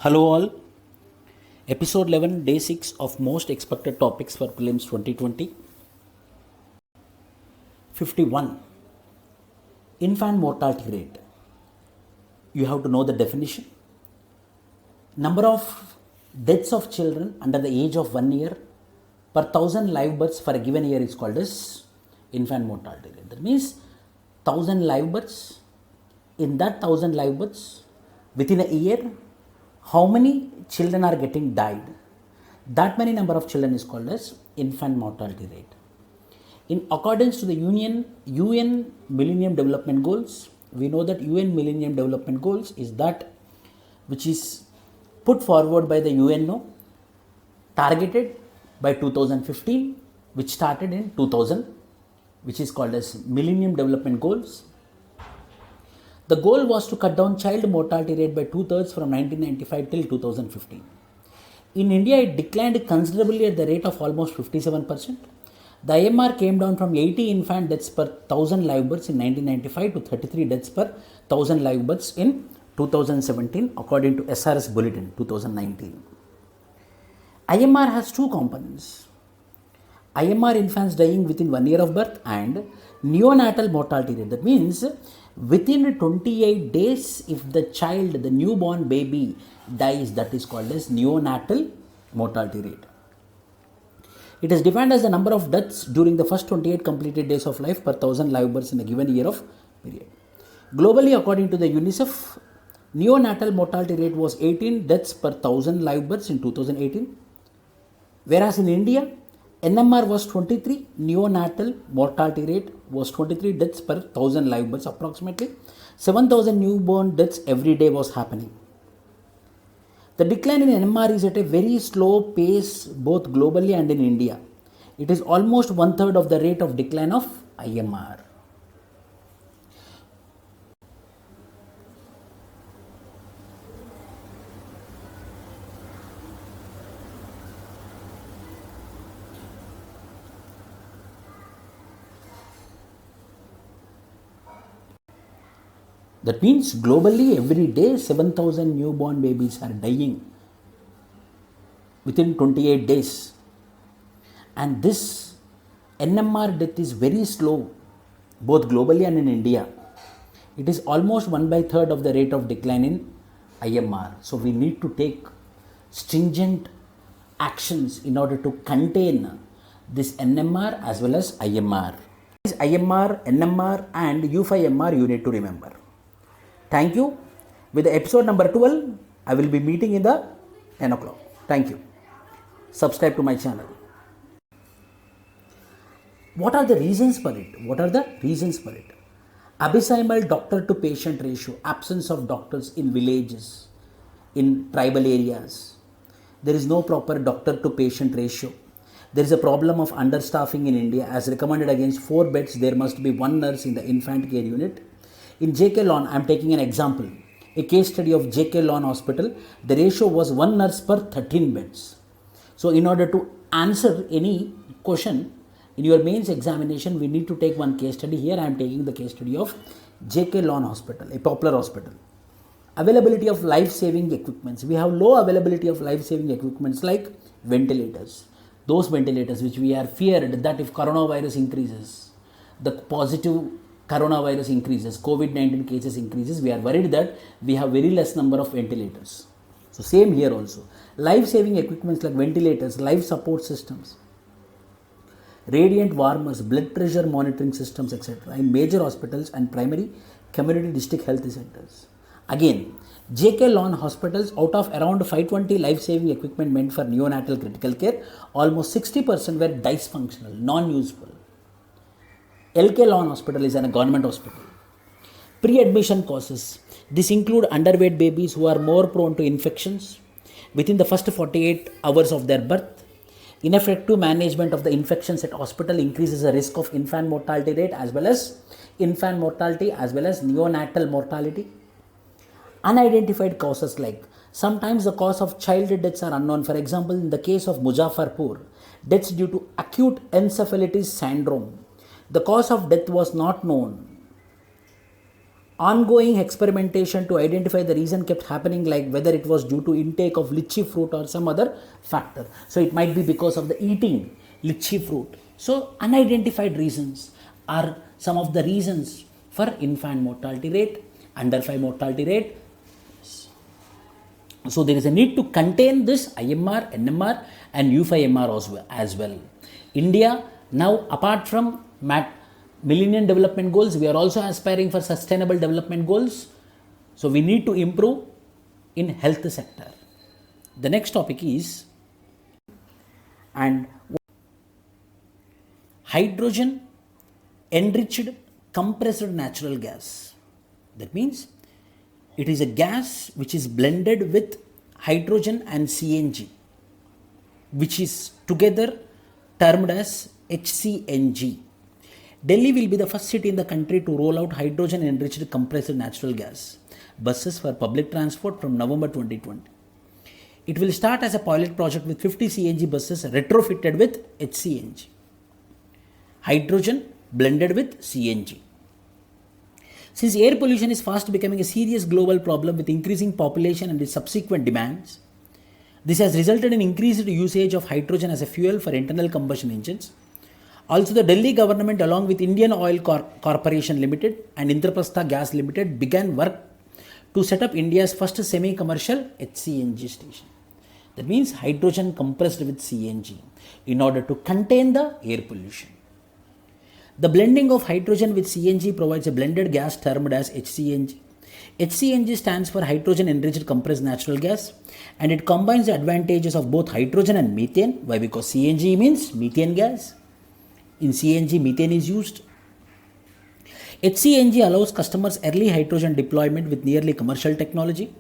Hello all. Episode 11, Day 6 of Most Expected Topics for Prelims 2020. 51. Infant mortality rate. You have to know the definition. Number of deaths of children under the age of 1 year per 1000 live births for a given year is called as infant mortality rate. That means 1000 live births. In that 1000 live births, within a year, how many children are getting died? That many number of children is called as infant mortality rate. In accordance to the UN Millennium Development Goals, we know that UN Millennium Development Goals is that which is put forward by the UNO, targeted by 2015, which started in 2000, which is called as Millennium Development Goals. The goal was to cut down child mortality rate by 2/3 from 1995 till 2015. In India, it declined considerably at the rate of almost 57%. The IMR came down from 80 infant deaths per 1000 live births in 1995 to 33 deaths per 1000 live births in 2017, according to SRS Bulletin 2019. IMR has two components. IMR infants dying within 1 year of birth and neonatal mortality rate. That means within 28 days, if the child, the newborn baby dies, that is called as neonatal mortality rate. It is defined as the number of deaths during the first 28 completed days of life per 1000 live births in a given year of period. Globally, according to the UNICEF, neonatal mortality rate was 18 deaths per 1000 live births in 2018, whereas in India, NMR was 23, neonatal mortality rate was 23 deaths per 1000 live births, approximately 7,000 newborn deaths every day was happening. The decline in NMR is at a very slow pace both globally and in India. It is almost 1/3 of the rate of decline of IMR. That means globally every day 7,000 newborn babies are dying within 28 days. And this NMR death is very slow both globally and in India. It is almost 1/3 of the rate of decline in IMR. So we need to take stringent actions in order to contain this NMR as well as IMR. This IMR, NMR and U5MR you need to remember. Thank you. With the episode number 12, I will be meeting in the 10 o'clock. Thank you. Subscribe to my channel. What are the reasons for it? Abysmal doctor to patient ratio, absence of doctors in villages, in tribal areas. There is no proper doctor to patient ratio. There is a problem of understaffing in India. As recommended against 4 beds, there must be 1 nurse in the infant care unit. In JK Lawn, I am taking an example. A case study of JK Lawn Hospital, the ratio was 1 nurse per 13 beds. So in order to answer any question in your mains examination, we need to take one case study. Here I am taking the case study of JK Lawn Hospital, a popular hospital. Availability of life-saving equipments. We have low availability of life-saving equipments like ventilators. Those ventilators which we are feared that if coronavirus increases, the positive coronavirus increases, COVID-19 cases increases, we are worried that we have very less number of ventilators. So same here also. Life-saving equipments like ventilators, life support systems, radiant warmers, blood pressure monitoring systems, etc. in major hospitals and primary community district health centers. Again, JK Lawn hospitals, out of around 520 life-saving equipment meant for neonatal critical care, almost 60% were dysfunctional, non-useful. LK Lawn Hospital is a government hospital. Pre-admission causes. This include underweight babies who are more prone to infections within the first 48 hours of their birth. Ineffective management of the infections at hospital increases the risk of infant mortality rate as well as neonatal mortality. Unidentified causes like sometimes the cause of child deaths are unknown. For example, in the case of Muzaffarpur, deaths due to acute encephalitis syndrome. The cause of death was not known. Ongoing experimentation to identify the reason kept happening, like whether it was due to intake of lychee fruit or some other factor. So it might be because of the eating lychee fruit. So unidentified reasons are some of the reasons for infant mortality rate, under 5 mortality rate. So there is a need to contain this IMR, NMR and U5MR as well. India now, apart from Millennium Development Goals, we are also aspiring for Sustainable Development Goals. So we need to improve in health sector. The next topic is hydrogen enriched compressed natural gas. That means it is a gas which is blended with hydrogen and CNG, which is together termed as HCNG. Delhi will be the first city in the country to roll out hydrogen enriched compressed natural gas buses for public transport from November 2020. It will start as a pilot project with 50 CNG buses retrofitted with HCNG. Hydrogen blended with CNG. Since air pollution is fast becoming a serious global problem with increasing population and its subsequent demands, this has resulted in increased usage of hydrogen as a fuel for internal combustion engines. Also, the Delhi government, along with Indian Oil Corporation Limited and Indraprastha Gas Limited, began work to set up India's first semi-commercial HCNG station. That means hydrogen compressed with CNG in order to contain the air pollution. The blending of hydrogen with CNG provides a blended gas termed as HCNG. HCNG stands for hydrogen enriched compressed natural gas, and it combines the advantages of both hydrogen and methane. Why? Because CNG means methane gas. In CNG, methane is used. HCNG allows customers early hydrogen deployment with nearly commercial technology.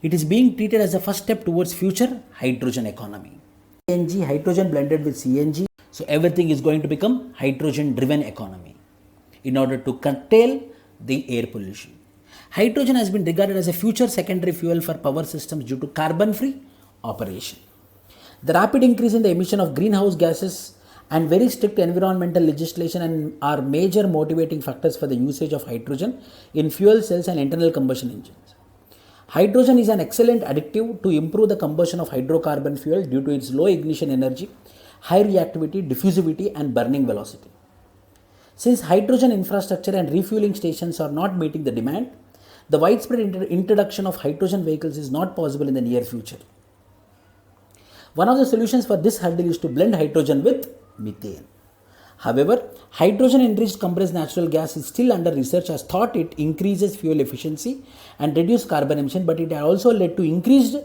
It is being treated as a first step towards future hydrogen economy. CNG, hydrogen blended with CNG. So everything is going to become hydrogen driven economy in order to curtail the air pollution. Hydrogen has been regarded as a future secondary fuel for power systems due to carbon free operation. The rapid increase in the emission of greenhouse gases and very strict environmental legislation are major motivating factors for the usage of hydrogen in fuel cells and internal combustion engines. Hydrogen is an excellent additive to improve the combustion of hydrocarbon fuel due to its low ignition energy, high reactivity, diffusivity and burning velocity. Since hydrogen infrastructure and refueling stations are not meeting the demand, the widespread introduction of hydrogen vehicles is not possible in the near future. One of the solutions for this hurdle is to blend hydrogen with methane. However, hydrogen enriched compressed natural gas is still under research, as thought it increases fuel efficiency and reduces carbon emission, but it also led to increased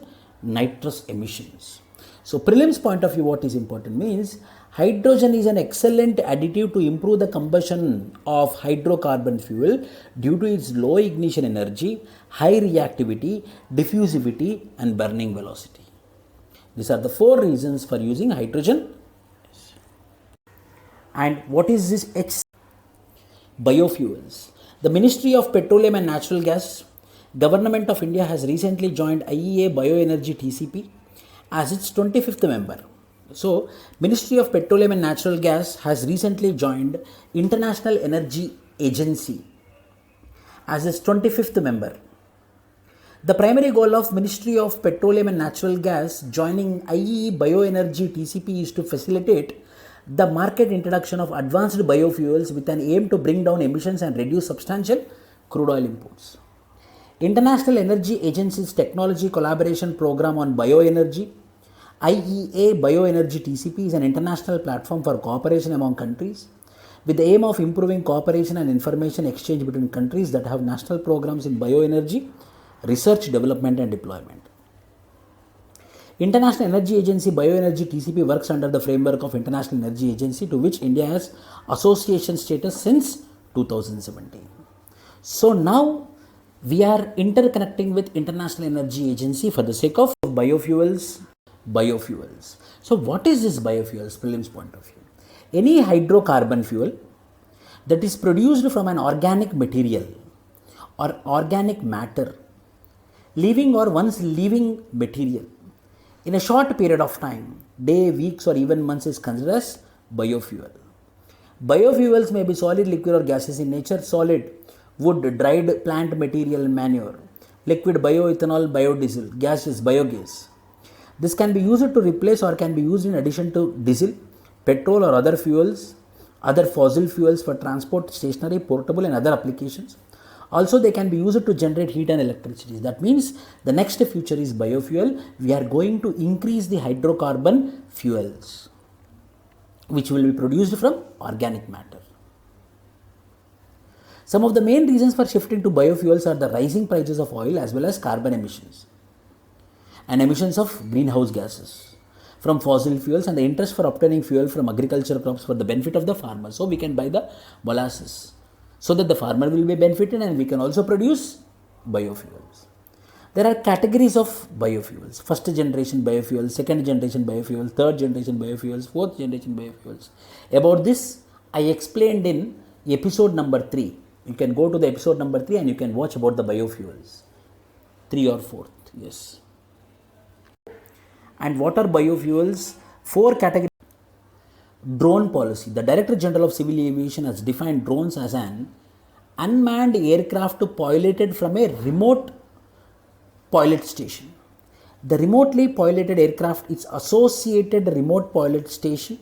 nitrous emissions. So prelims point of view, what is important means hydrogen is an excellent additive to improve the combustion of hydrocarbon fuel due to its low ignition energy, high reactivity, diffusivity and burning velocity. These are the 4 reasons for using hydrogen. And what is this H? Biofuels. The Ministry of Petroleum and Natural Gas, Government of India has recently joined IEA Bioenergy TCP as its 25th member. So, Ministry of Petroleum and Natural Gas has recently joined International Energy Agency as its 25th member. The primary goal of Ministry of Petroleum and Natural Gas joining IEA Bioenergy TCP is to facilitate the market introduction of advanced biofuels with an aim to bring down emissions and reduce substantial crude oil imports. International Energy Agency's Technology Collaboration Program on Bioenergy, IEA Bioenergy TCP, is an international platform for cooperation among countries with the aim of improving cooperation and information exchange between countries that have national programs in bioenergy, research, development and deployment. International Energy Agency Bioenergy TCP works under the framework of International Energy Agency, to which India has association status since 2017. So now we are interconnecting with International Energy Agency for the sake of biofuels. So what is this biofuels? Prelims point of view. Any hydrocarbon fuel that is produced from an organic material or organic matter, living or once living material, in a short period of time, day, weeks or even months, is considered as biofuel. Biofuels may be solid, liquid or gaseous in nature. Solid wood, dried plant material, manure, liquid bioethanol, biodiesel, gases, biogas. This can be used to replace or can be used in addition to diesel, petrol or other fuels, other fossil fuels for transport, stationary, portable and other applications. Also, they can be used to generate heat and electricity. That means the next future is biofuel. We are going to increase the hydrocarbon fuels, which will be produced from organic matter. Some of the main reasons for shifting to biofuels are the rising prices of oil as well as carbon emissions and emissions of greenhouse gases from fossil fuels and the interest for obtaining fuel from agricultural crops for the benefit of the farmer. So, we can buy the molasses so that the farmer will be benefited and we can also produce biofuels. There are categories of biofuels: first generation biofuels, second generation biofuels, third generation biofuels, fourth generation biofuels. About this, I explained in episode number 3. You can go to the episode number 3 and you can watch about the biofuels. 3 or 4th, yes. And what are biofuels? 4 categories. Drone policy. The Director General of Civil Aviation has defined drones as an unmanned aircraft piloted from a remote pilot station. The remotely piloted aircraft is associated remote pilot station,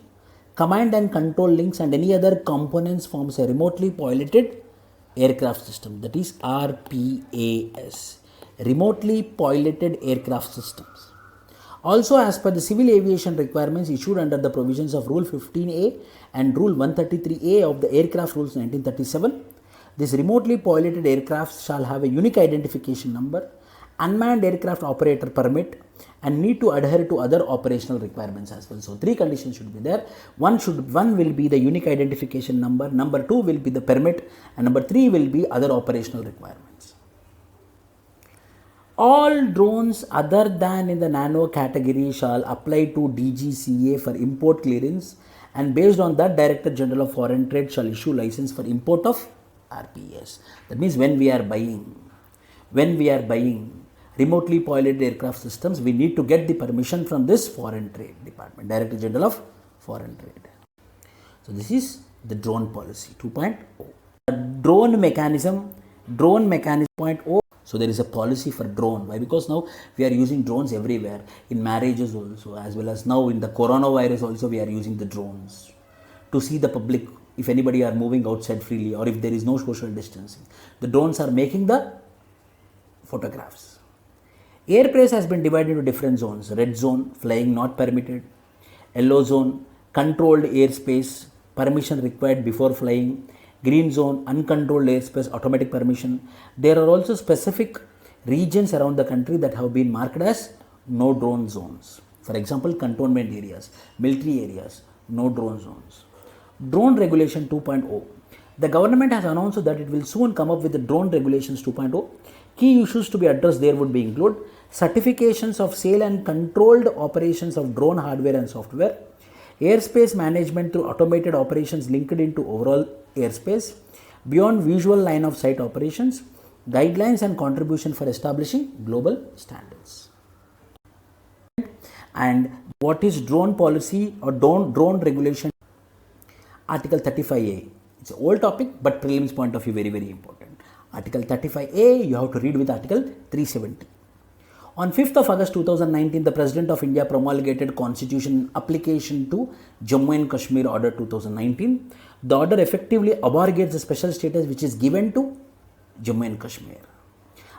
command and control links and any other components forms a remotely piloted aircraft system, that is RPAS, remotely piloted aircraft systems. Also, as per the civil aviation requirements issued under the provisions of Rule 15A and Rule 133A of the Aircraft Rules 1937, this remotely piloted aircraft shall have a unique identification number, unmanned aircraft operator permit, and need to adhere to other operational requirements as well. So, 3 conditions should be there. One will be the unique identification number, number 2 will be the permit, and number 3 will be other operational requirements. All drones other than in the nano category shall apply to DGCA for import clearance, and based on that, Director General of Foreign Trade shall issue license for import of RPS. That means when we are buying remotely piloted aircraft systems, we need to get the permission from this Foreign Trade Department, Director General of Foreign Trade. So, this is the drone policy 2.0. Drone mechanism 0.0. So, there is a policy for drone. Why? Because now we are using drones everywhere, in marriages also, as well as now in the coronavirus also we are using the drones to see the public, if anybody are moving outside freely or if there is no social distancing. The drones are making the photographs. Airspace has been divided into different zones: red zone, flying not permitted; yellow zone, controlled airspace, permission required before flying; green zone, uncontrolled airspace, automatic permission. There are also specific regions around the country that have been marked as no drone zones. For example, cantonment areas, military areas, no drone zones. Drone Regulation 2.0. The government has announced that it will soon come up with the Drone Regulations 2.0. Key issues to be addressed there would be include certifications of sale and controlled operations of drone hardware and software, airspace management through automated operations linked into overall airspace, beyond visual line of sight operations, guidelines and contribution for establishing global standards. And what is drone policy or drone regulation? Article 35A. It's an old topic, but prelims point of view very, very important. Article 35A, you have to read with Article 370. On 5th of August 2019, the President of India promulgated Constitution application to Jammu and Kashmir Order 2019. The order effectively abrogates the special status which is given to Jammu and Kashmir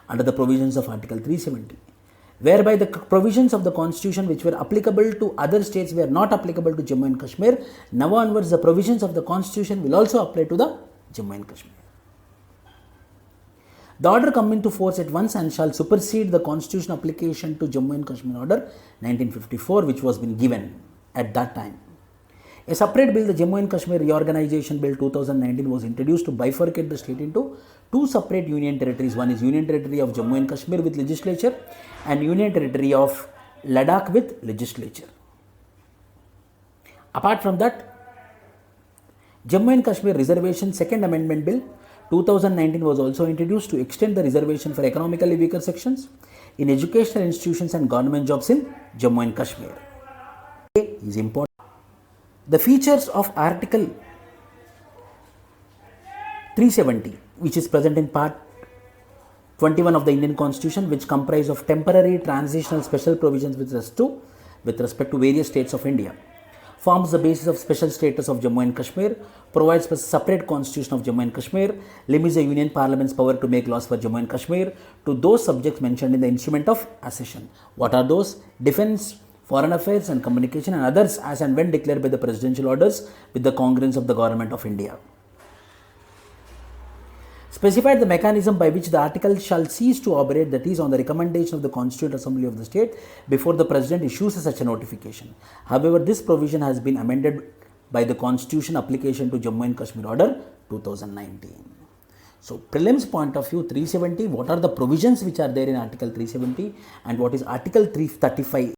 under the provisions of Article 370, whereby the provisions of the Constitution which were applicable to other states were not applicable to Jammu and Kashmir. Now onwards, the provisions of the Constitution will also apply to the Jammu and Kashmir. The order come into force at once and shall supersede the Constitution application to Jammu and Kashmir Order 1954, which was been given at that time. A separate bill, the Jammu and Kashmir Reorganization Bill 2019, was introduced to bifurcate the state into 2 separate union territories. One is Union Territory of Jammu and Kashmir with legislature and Union Territory of Ladakh with legislature. Apart from that, Jammu and Kashmir Reservation Second Amendment Bill 2019 was also introduced to extend the reservation for economically weaker sections in educational institutions and government jobs in Jammu and Kashmir. Is important. The features of Article 370. which is present in part 21 of the Indian Constitution, which comprise of temporary, transitional, special provisions with respect to various states of India, forms the basis of special status of Jammu and Kashmir, provides for separate constitution of Jammu and Kashmir, limits the Union Parliament's power to make laws for Jammu and Kashmir to those subjects mentioned in the instrument of accession. What are those? Defense, foreign affairs and communication, and others as and when declared by the presidential orders with the congruence of the government of India. Specified the mechanism by which the article shall cease to operate, that is, on the recommendation of the Constituent Assembly of the state before the President issues such a notification. However, this provision has been amended by the Constitution application to Jammu and Kashmir Order 2019. So, prelims point of view 370, what are the provisions which are there in Article 370 and what is Article 335